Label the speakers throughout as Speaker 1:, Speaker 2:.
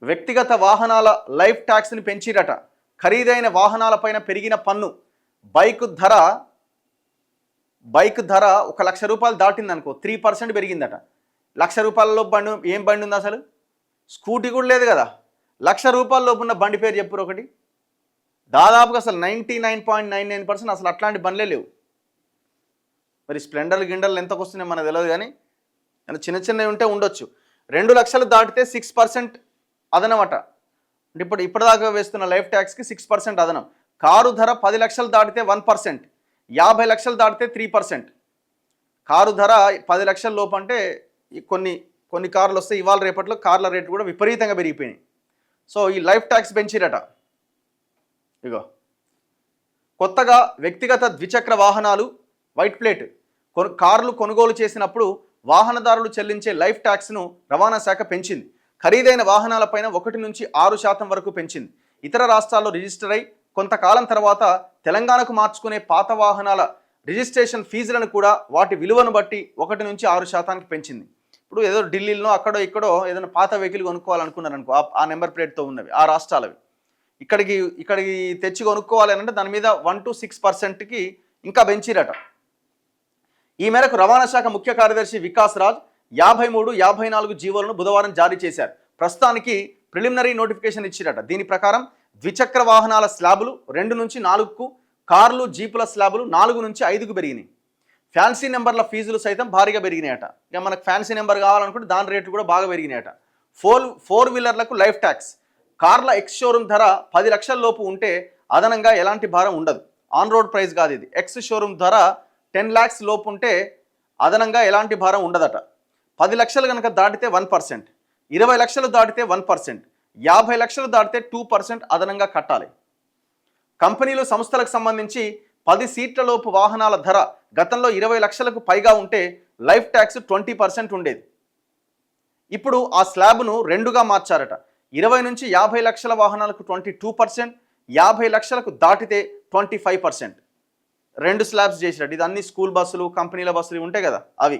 Speaker 1: వ్యక్తిగత వాహనాల లైఫ్ ట్యాక్స్ని పెంచిరట. ఖరీదైన వాహనాలపైన పెరిగిన పన్ను. బైక్ ధర 1,00,000 దాటిందనుకో 3% పెరిగిందట. ₹1,00,000 బండి ఏం బండి ఉంది అసలు? స్కూటీ కూడా లేదు కదా. ₹1,00,000 లోపు ఉన్న బండి పేరు చెప్పురు ఒకటి. దాదాపుగా అసలు 99.99% అసలు అట్లాంటి బండ్లే లేవు. మరి స్ప్లెండర్లు గిండర్లు ఎంతకు వస్తున్నాయి మనకు తెలియదు, కానీ చిన్న చిన్నవి ఉంటే ఉండొచ్చు. 2,00,000 దాటితే 6% అదనమట. అంటే ఇప్పటిదాకా వేస్తున్న లైఫ్ ట్యాక్స్కి 6% అదనం. కారు ధర 10 లక్షలు దాటితే 1%, 50 లక్షలు దాటితే 3%. కారు ధర 10 లక్షల లోపు అంటే కొన్ని కార్లు వస్తే ఇవాళ రేపట్లో కార్ల రేటు కూడా విపరీతంగా పెరిగిపోయినాయి. సో ఈ లైఫ్ ట్యాక్స్ పెంచిరట. ఇగో కొత్తగా వ్యక్తిగత ద్విచక్ర వాహనాలు వైట్ ప్లేట్ కార్లు కొనుగోలు చేసినప్పుడు వాహనదారులు చెల్లించే లైఫ్ ట్యాక్స్ను రవాణా శాఖ పెంచింది. ఖరీదైన వాహనాలపైన 1 నుంచి 6% వరకు పెంచింది. ఇతర రాష్ట్రాల్లో రిజిస్టర్ అయి కొంతకాలం తర్వాత తెలంగాణకు మార్చుకునే పాత వాహనాల రిజిస్ట్రేషన్ ఫీజులను కూడా వాటి విలువను బట్టి 1 నుంచి 6% పెంచింది. ఇప్పుడు ఏదో ఢిల్లీలో అక్కడో ఇక్కడో ఏదైనా పాత వెహికల్ కొనుక్కోవాలనుకున్నారనుకో, ఆ నెంబర్ ప్లేట్తో ఉన్నవి ఆ రాష్ట్రాలవి ఇక్కడికి తెచ్చి కొనుక్కోవాలి అంటే దాని మీద 1 to 6%కి ఇంకా పెంచిరట. ఈ మేరకు రవాణా శాఖ ముఖ్య కార్యదర్శి వికాస్ రాజ్ 53, 54 జీవోలను బుధవారం జారీ చేశారు. ప్రస్తుతానికి ప్రిలిమినరీ నోటిఫికేషన్ ఇచ్చిరట. దీని ప్రకారం ద్విచక్ర వాహనాల స్లాబులు 2 నుంచి 4కు, కార్లు జీపుల స్లాబులు 4 నుంచి 5కు పెరిగినాయి. ఫ్యాన్సీ నెంబర్ల ఫీజులు సైతం భారీగా పెరిగినాయట. ఇక మనకు ఫ్యాన్సీ నెంబర్ కావాలనుకుంటే దాని రేట్లు కూడా బాగా పెరిగినాయట. 4 వీలర్లకు లైఫ్ ట్యాక్స్. కార్ల ఎక్స్ షోరూమ్ ధర 10 లక్షల లోపు ఉంటే అదనంగా ఎలాంటి భారం ఉండదు. ఆన్ రోడ్ ప్రైస్ కాదు ఇది. ఎక్స్ షోరూమ్ ధర 10 lakhs లోపు ఉంటే అదనంగా ఎలాంటి భారం ఉండదట. 10 లక్షలు కనుక దాటితే 1%, 20 లక్షలు దాటితే 1%, 50 లక్షలు దాటితే 2% అదనంగా కట్టాలి. కంపెనీలు సంస్థలకు సంబంధించి 10 సీట్ల లోపు వాహనాల ధర గతంలో 20 లక్షలకు పైగా ఉంటే లైఫ్ ట్యాక్స్ 20% ఉండేది. ఇప్పుడు ఆ స్లాబ్ను 2గా మార్చారట. 20 నుంచి 50 లక్షల వాహనాలకు 22%, 50 లక్షలకు దాటితే 25%. 2 స్లాబ్స్ చేసినట్టు. ఇది అన్ని స్కూల్ బస్సులు, కంపెనీల బస్సులు ఉంటాయి కదా అవి.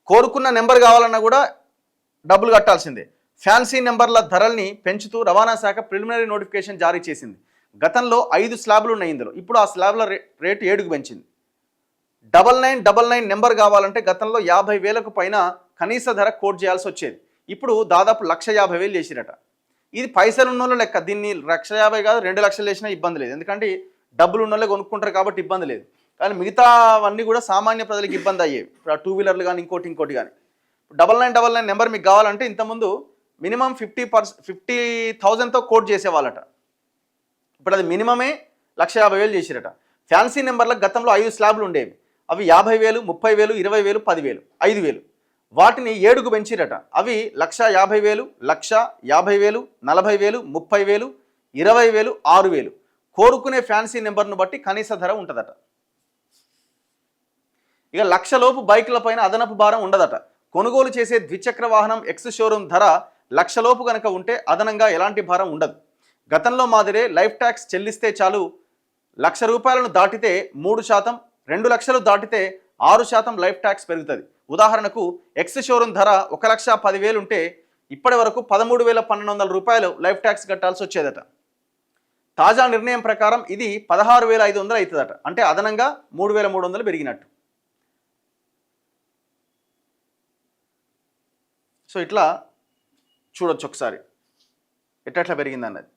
Speaker 1: కోరుకున్న నెంబర్ కావాలన్నా కూడా డబ్బులు కట్టాల్సిందే. ఫ్యాన్సీ నెంబర్ల ధరల్ని పెంచుతూ రవాణా శాఖ ప్రిలిమినరీ నోటిఫికేషన్ జారీ చేసింది. గతంలో 5 స్లాబ్లు ఉన్నాయి ఇందులో. ఇప్పుడు ఆ స్లాబ్ల రేటు 7కు పెంచింది. 9999 నెంబర్ కావాలంటే గతంలో 50,000కు పైన కనీస ధర కోట్ చేయాల్సి వచ్చేది. ఇప్పుడు దాదాపు 1,50,000 చేసిరట. ఇది పైసలు ఉన్నోళ్ళ లెక్క. దీన్ని 1,50,000 కాదు 2 లక్షలు చేసినా ఇబ్బంది లేదు. ఎందుకంటే డబ్బులు ఉన్నోళ్ళే కొనుక్కుంటారు కాబట్టి ఇబ్బంది లేదు. కానీ మిగతావన్నీ కూడా సామాన్య ప్రజలకు ఇబ్బంది అయ్యేవి. ఇప్పుడు ఆ 2 వీలర్లు కానీ ఇంకోటి కానీ. 9999 నెంబర్ మీకు కావాలంటే ఇంతకుముందు మినిమం 50,000తో కోట్ చేసేవాళ్ళట. ఇప్పుడు అది మినిమమే 1,50,000 చేసిరట. ఫ్యాన్సీ నెంబర్లకు గతంలో 5 స్లాబ్లు ఉండేవి. అవి 50,000, 30,000, 20,000, 10,000, 5,000. వాటిని 7కు పెంచిరట. అవి 1,50,000, 1,50,000, 40,000, 30,000, 20,000, 6,000. కోరుకునే ఫ్యాన్సీ నెంబర్ను బట్టి కనీస ధర ఉంటుందట. ఇక 1,00,000 లోపు బైకుల పైన అదనపు భారం ఉండదట. కొనుగోలు చేసే ద్విచక్ర వాహనం ఎక్స్ షోరూమ్ ధర 1,00,000 లోపు కనుక ఉంటే అదనంగా ఎలాంటి భారం ఉండదు. గతంలో మాదిరే లైఫ్ ట్యాక్స్ చెల్లిస్తే చాలు. ₹1,00,000 దాటితే 3%, 2 లక్షలు దాటితే 6% లైఫ్ ట్యాక్స్ పెరుగుతుంది. ఉదాహరణకు ఎక్స్ షోరూమ్ ధర 1,10,000 ఉంటే ఇప్పటి వరకు ₹13,112 లైఫ్ ట్యాక్స్ కట్టాల్సి వచ్చేదట. తాజా నిర్ణయం ప్రకారం ఇది 16,500 అవుతుందట. అంటే అదనంగా 3,300 పెరిగినట్టు. సో ఇట్లా చూడొచ్చు ఒకసారి ఎట్లా పెరిగిందన్నది.